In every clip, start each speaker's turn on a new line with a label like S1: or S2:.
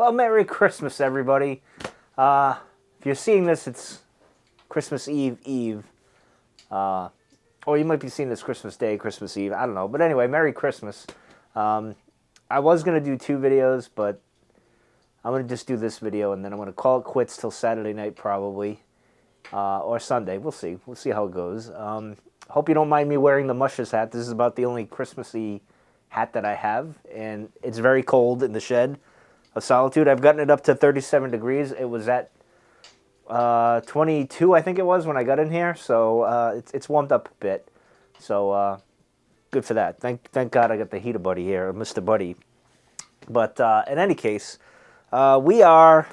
S1: Well, Merry Christmas, everybody. If you're seeing this, it's Christmas Eve. Or you might be seeing this Christmas Day, Christmas Eve. I don't know. But anyway, Merry Christmas. I was going to do 2 videos, but I'm going to just do this video, and then I'm going to call it quits till Saturday night probably. Or Sunday. We'll see. We'll see how it goes. Hope you don't mind me wearing the Mushers hat. This is about the only Christmassy hat that I have, and it's very cold in the shed of solitude. I've gotten it up to 37 degrees. It was at 22, I think it was, when I got in here, so it's warmed up a bit. So good for that. Thank God I got the heater buddy here, Mr. Buddy. But in any case, we are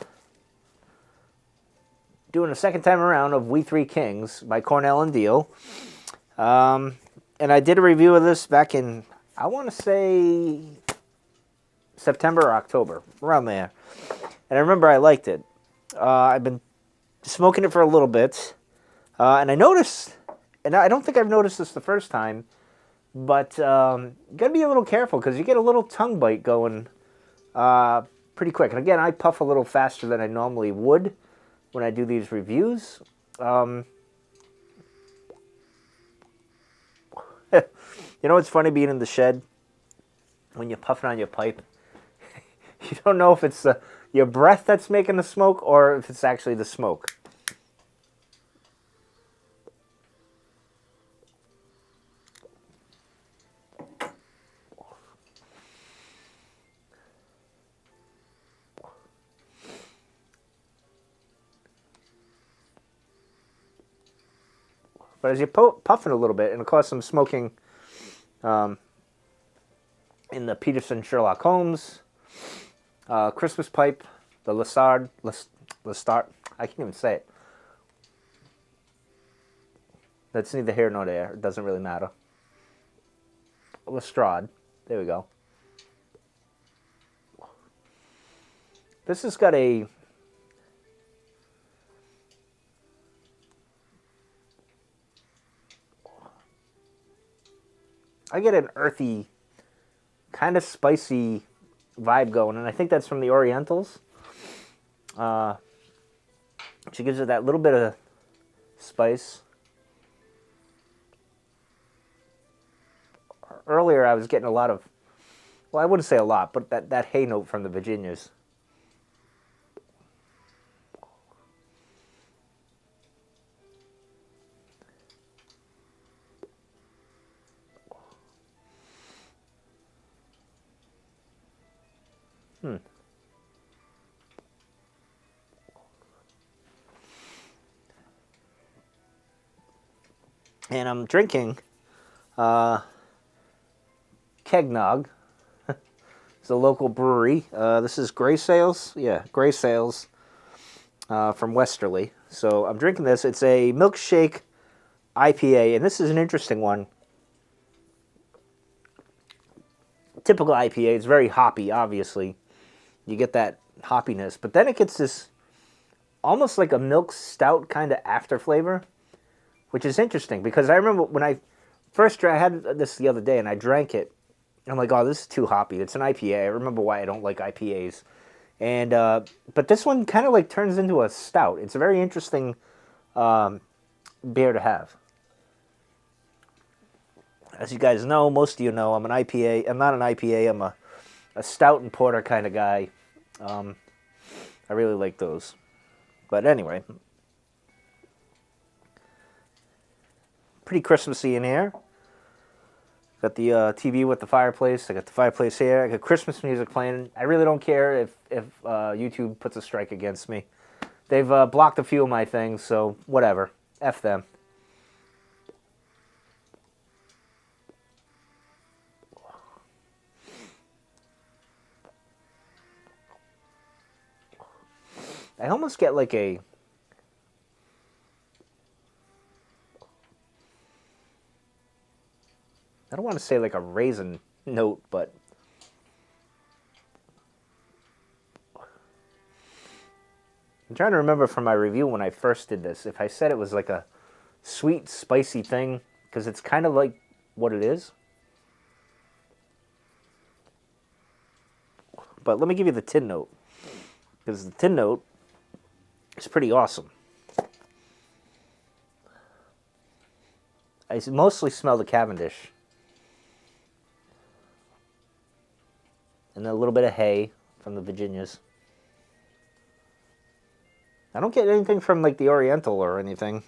S1: doing a second time around of We Three Kings by Cornell and Deal. And I did a review of this back in, I want to say, September or October, around there. And I remember I liked it. I've been smoking it for a little bit. And I noticed, and I don't think I've noticed this the first time, but you got to be a little careful because you get a little tongue bite going pretty quick. And again, I puff a little faster than I normally would when I do these reviews. You know what's funny being in the shed? When you're puffing on your pipe, you don't know if it's your breath that's making the smoke or if it's actually the smoke. But as you're puffing a little bit, and of course I'm smoking in the Peterson Sherlock Holmes Christmas pipe, the Lestard, I can't even say it. That's neither here nor there. It doesn't really matter. Lestrade. There we go. This has got a... I get an earthy, kind of spicy vibe going, and I think that's from the Orientals. She gives it that little bit of spice. Earlier I was getting a lot of, well, I wouldn't say a lot, but that hay note from the Virginias. And I'm drinking Kegnog. It's a local brewery. This is Gray Sales. Yeah, Gray Sales from Westerly. So I'm drinking this. It's a milkshake IPA, and this is an interesting one. Typical IPA. It's very hoppy, obviously. You get that hoppiness, but then it gets this almost like a milk stout kind of after flavor, which is interesting because I remember when I had this the other day and I drank it, and I'm like, oh, this is too hoppy. It's an IPA. I remember why I don't like IPAs. And but this one kind of like turns into a stout. It's a very interesting beer to have. As you guys know, most of you know, I'm an IPA. I'm not an IPA. I'm a stout and porter kind of guy. I really like those. But anyway, pretty Christmassy in here. Got the TV with the fireplace. I got the fireplace here. I got Christmas music playing. I really don't care if YouTube puts a strike against me. They've blocked a few of my things, so whatever. F them. I almost get like a... I don't want to say like a raisin note, but... I'm trying to remember from my review when I first did this, if I said it was like a sweet, spicy thing, because it's kind of like what it is. But let me give you the tin note. because the tin note is pretty awesome. I mostly smell the Cavendish. And a little bit of hay from the Virginias. I don't get anything from like the Oriental or anything.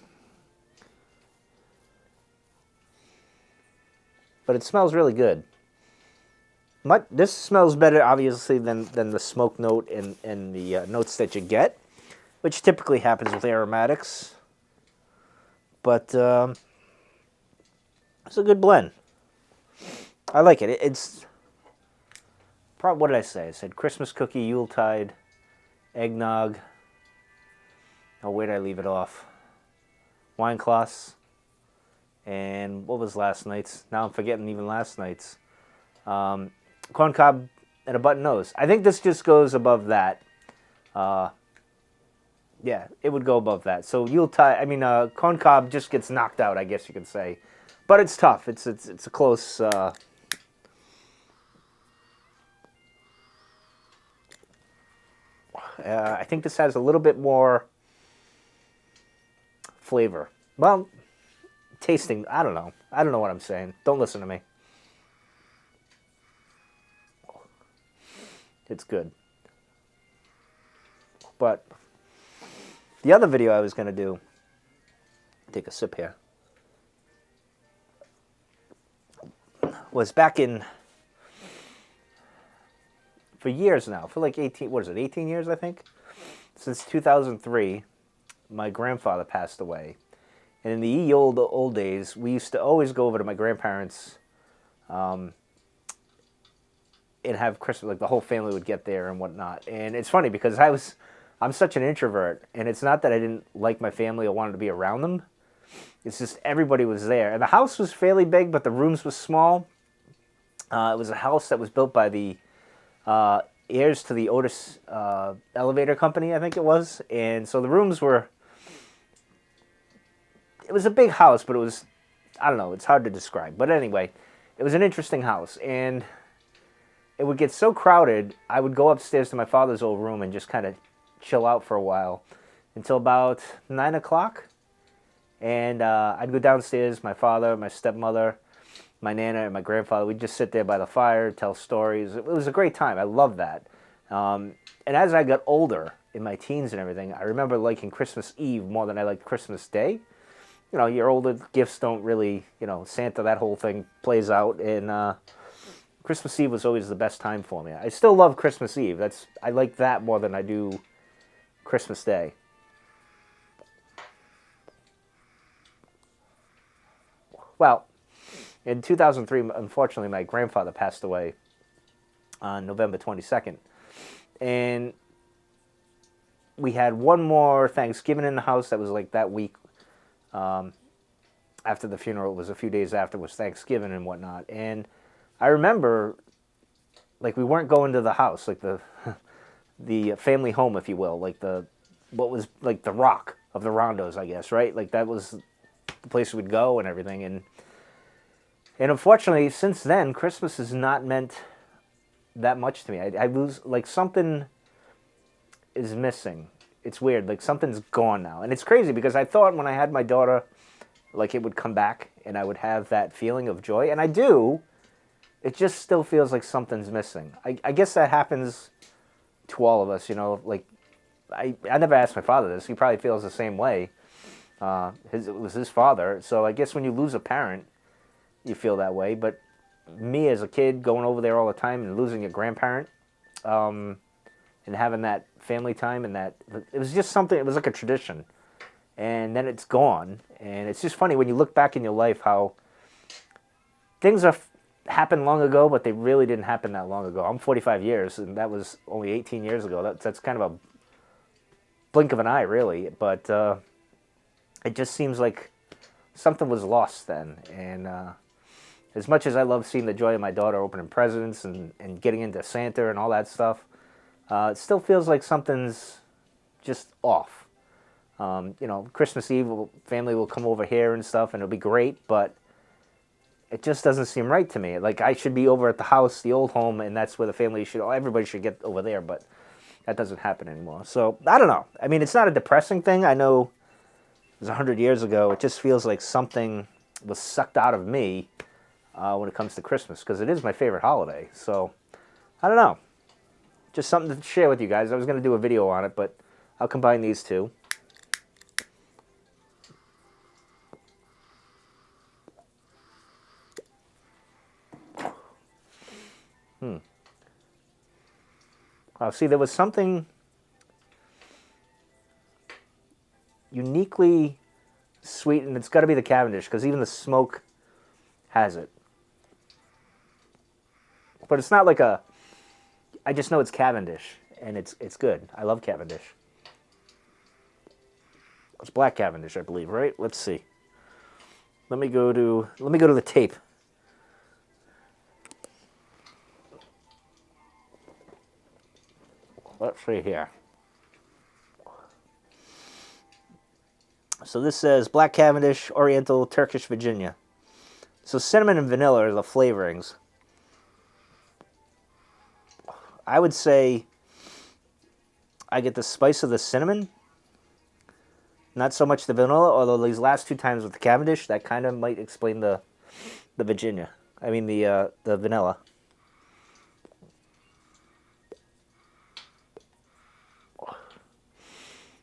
S1: But it smells really good. This smells better, obviously, than the smoke note and the notes that you get, which typically happens with aromatics. But it's a good blend. I like it. It's what did I say? I said Christmas cookie, Yuletide, eggnog. Oh, where did I leave it off? Wine cloths. And what was last night's? Now I'm forgetting even last night's. Corn cob and a button nose. I think this just goes above that. Yeah, it would go above that. So Yuletide, corn cob just gets knocked out, I guess you could say. But it's tough. It's a close. I think this has a little bit more flavor. Well, tasting, I don't know. I don't know what I'm saying. Don't listen to me. It's good. But the other video I was going to do, take a sip here, was back in, for years now, for like 18 years, I think? Since 2003, my grandfather passed away. And in the old days, we used to always go over to my grandparents' and have Christmas, like the whole family would get there and whatnot. And it's funny because I'm such an introvert, and it's not that I didn't like my family or wanted to be around them. It's just everybody was there. And the house was fairly big, but the rooms were small. It was a house that was built by the heirs to the Otis elevator company, I think it was. And so the rooms were, it was a big house, but it was, I don't know, it's hard to describe. But anyway, it was an interesting house. And it would get so crowded, I would go upstairs to my father's old room and just kind of chill out for a while until about 9 o'clock. And I'd go downstairs, my father, my stepmother, my nana, and my grandfather. We'd just sit there by the fire, tell stories. It was a great time. I loved that. And as I got older, in my teens and everything, I remember liking Christmas Eve more than I liked Christmas Day. You know, your older gifts don't really, Santa, that whole thing plays out. And Christmas Eve was always the best time for me. I still love Christmas Eve. I like that more than I do Christmas Day. Well, in 2003, unfortunately, my grandfather passed away on November 22nd. And we had one more Thanksgiving in the house that was like that week. After the funeral, it was a few days after, was Thanksgiving and whatnot. And I remember, like, we weren't going to the house, like the family home, if you will, like what was like the Rock of the Rondos, I guess, right? Like that was the place we'd go and everything. And unfortunately, since then, Christmas has not meant that much to me. I lose, like, something is missing. It's weird, like something's gone now. And it's crazy because I thought when I had my daughter, like it would come back and I would have that feeling of joy. And I do. It just still feels like something's missing. I guess that happens to all of us, like I never asked my father this. He probably feels the same way. It was his father. So I guess when you lose a parent, you feel that way. But me as a kid going over there all the time and losing a grandparent, and having that family time and that, it was just something, it was like a tradition. And then it's gone. And it's just funny when you look back in your life how things happened long ago, but they really didn't happen that long ago. I'm 45 years, and that was only 18 years ago. That's kind of a blink of an eye, really. But it just seems like something was lost then. And as much as I love seeing the joy of my daughter opening presents and getting into Santa and all that stuff, it still feels like something's just off. Christmas Eve, family will come over here and stuff, and it'll be great, but it just doesn't seem right to me. Like, I should be over at the house, the old home, and that's where the family everybody should get over there, but that doesn't happen anymore. So I don't know. I mean, it's not a depressing thing. I know it was 100 years ago. It just feels like something was sucked out of me when it comes to Christmas, because it is my favorite holiday. So I don't know. Just something to share with you guys. I was going to do a video on it, but I'll combine these two. See, there was something uniquely sweet, and it's got to be the Cavendish, because even the smoke has it. But it's not like a... I just know it's Cavendish, and it's good. I love Cavendish. It's black Cavendish, I believe, right? Let's see. Let me go to the tape. Let's see here. So this says black Cavendish, Oriental, Turkish, Virginia. So cinnamon and vanilla are the flavorings. I would say I get the spice of the cinnamon, not so much the vanilla, although these last two times with the Cavendish, that kind of might explain the Virginia. I mean the vanilla.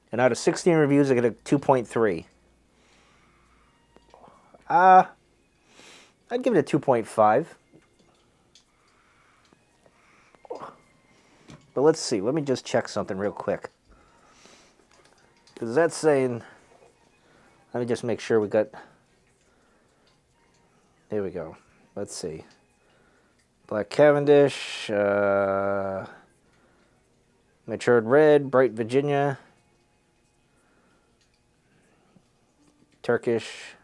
S1: And out of 16 reviews, I get a 2.3. I'd give it a 2.5. But let's see. Let me just check something real quick. Because that's saying... Let me just make sure we got... There we go. Let's see. Black Cavendish. Matured Red. Bright Virginia. Turkish.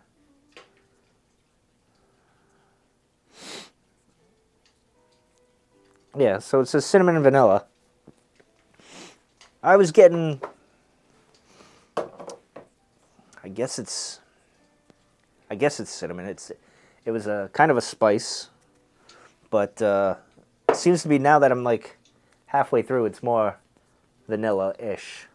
S1: Yeah, so it says cinnamon and vanilla. I was getting... I guess it's cinnamon. It was a kind of a spice, but it seems to be, now that I'm like halfway through, it's more vanilla-ish.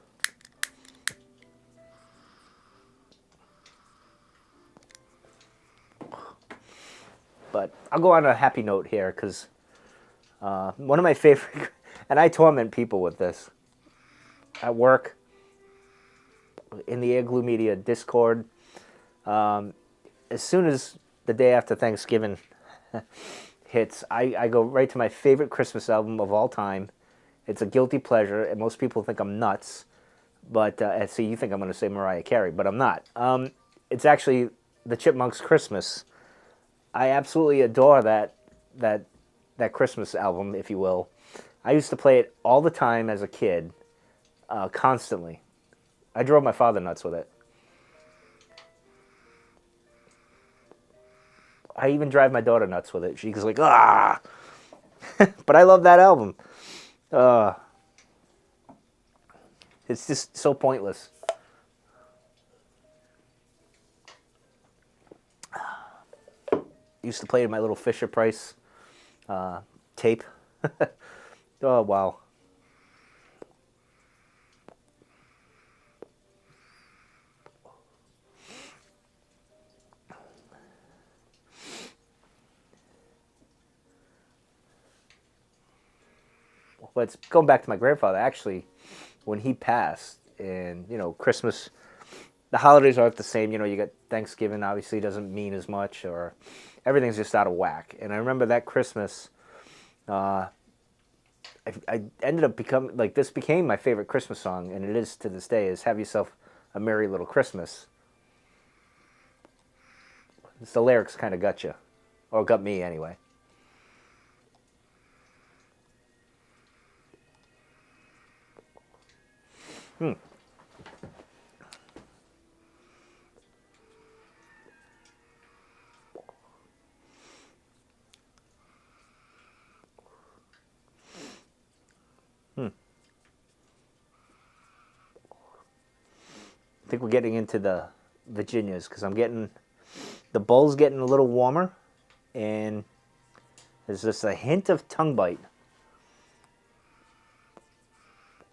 S1: But I'll go on a happy note here, because one of my favorite, and I torment people with this at work, in the Igloo Media Discord. As soon as the day after Thanksgiving hits, I go right to my favorite Christmas album of all time. It's a guilty pleasure, and most people think I'm nuts. But see, you think I'm going to say Mariah Carey, but I'm not. It's actually the Chipmunks' Christmas. I absolutely adore that Christmas album, if you will. I used to play it all the time as a kid, constantly. I drove my father nuts with it. I even drive my daughter nuts with it. She's like, ah! But I love that album. It's just so pointless. Used to play my little Fisher-Price tape. Oh, wow. But going back to my grandfather, actually, when he passed, and, you know, Christmas, the holidays aren't the same. You know, you got Thanksgiving, obviously doesn't mean as much, or everything's just out of whack. And I remember that Christmas, I ended up becoming, like, this became my favorite Christmas song, and it is to this day, is Have Yourself a Merry Little Christmas. It's the lyrics kind of got you, or got me anyway. I think we're getting into the Virginias, because I'm getting, the bowl's getting a little warmer, and there's just a hint of tongue bite.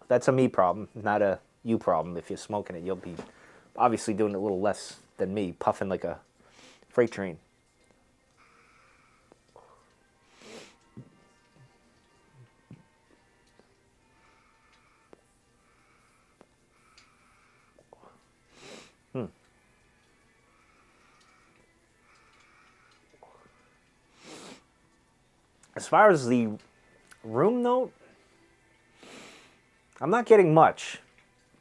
S1: That's a me problem, not a you problem. If you're smoking it, you'll be obviously doing it a little less than me, puffing like a freight train. As far as the room note, I'm not getting much,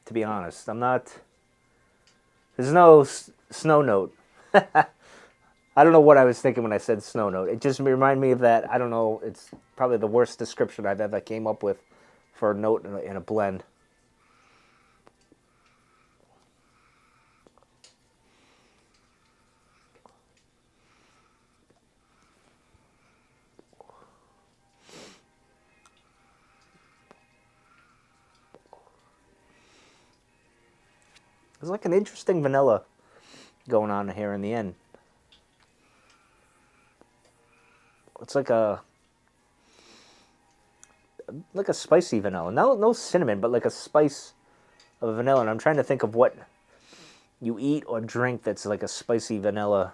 S1: to be honest. There's no snow note. I don't know what I was thinking when I said snow note. It just reminded me of that. I don't know. It's probably the worst description I've ever came up with for a note in a blend. There's like an interesting vanilla going on here in the end. It's like a spicy vanilla. No cinnamon, but like a spice of vanilla. And I'm trying to think of what you eat or drink that's like a spicy vanilla.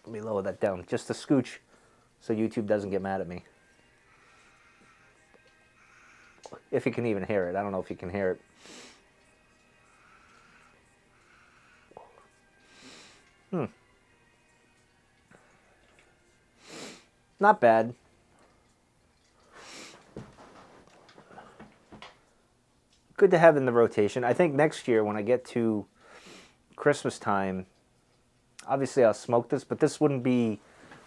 S1: Let me lower that down just a scooch so YouTube doesn't get mad at me. If you can even hear it. I don't know if you can hear it. Not bad. Good to have in the rotation. I think next year when I get to Christmas time, obviously I'll smoke this, but this wouldn't be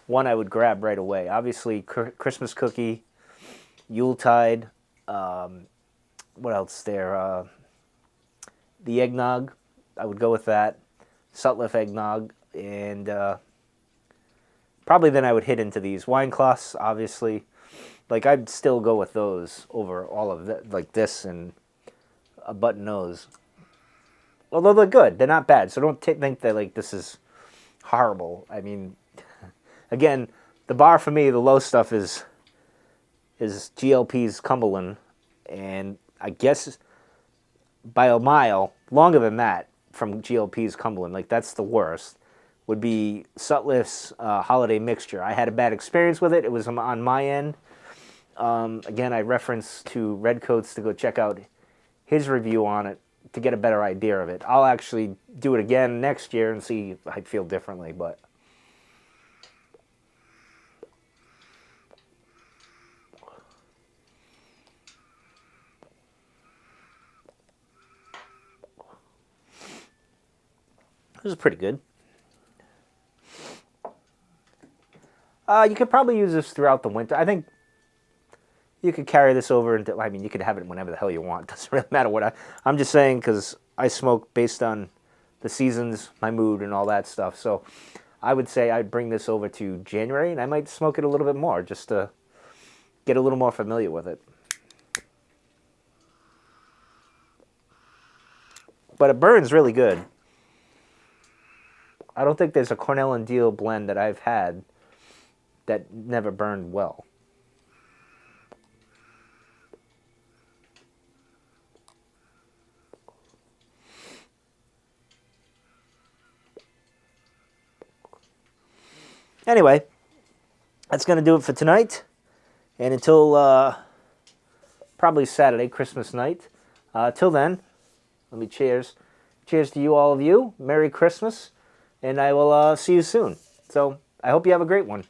S1: one I would grab right away. Obviously, Christmas cookie, Yuletide, what else there? The eggnog, I would go with that. Sutliff eggnog, and probably then I would hit into these. Wine cloths, obviously. Like, I'd still go with those over all of that, like this and a button nose. Although they're good, they're not bad, so don't think that, like, this is horrible. I mean, again, the bar for me, the low stuff is GLP's Cumberland, and I guess by a mile, longer than that from GLP's Cumberland, like that's the worst, would be Sutliff's Holiday Mixture. I had a bad experience with it. It was on my end. Again, I reference to Redcoats to go check out his review on it to get a better idea of it. I'll actually do it again next year and see if I feel differently, but this is pretty good. You could probably use this throughout the winter. I think you could carry this over into, I mean, you could have it whenever the hell you want. It doesn't really matter what I'm just saying because I smoke based on the seasons, my mood, and all that stuff. So I would say I'd bring this over to January, and I might smoke it a little bit more just to get a little more familiar with it. But it burns really good. I don't think there's a Cornell and Deal blend that I've had that never burned well. Anyway, that's going to do it for tonight. And until probably Saturday, Christmas night. Till then, let me cheers. Cheers to you, all of you. Merry Christmas. And I will see you soon. So I hope you have a great one.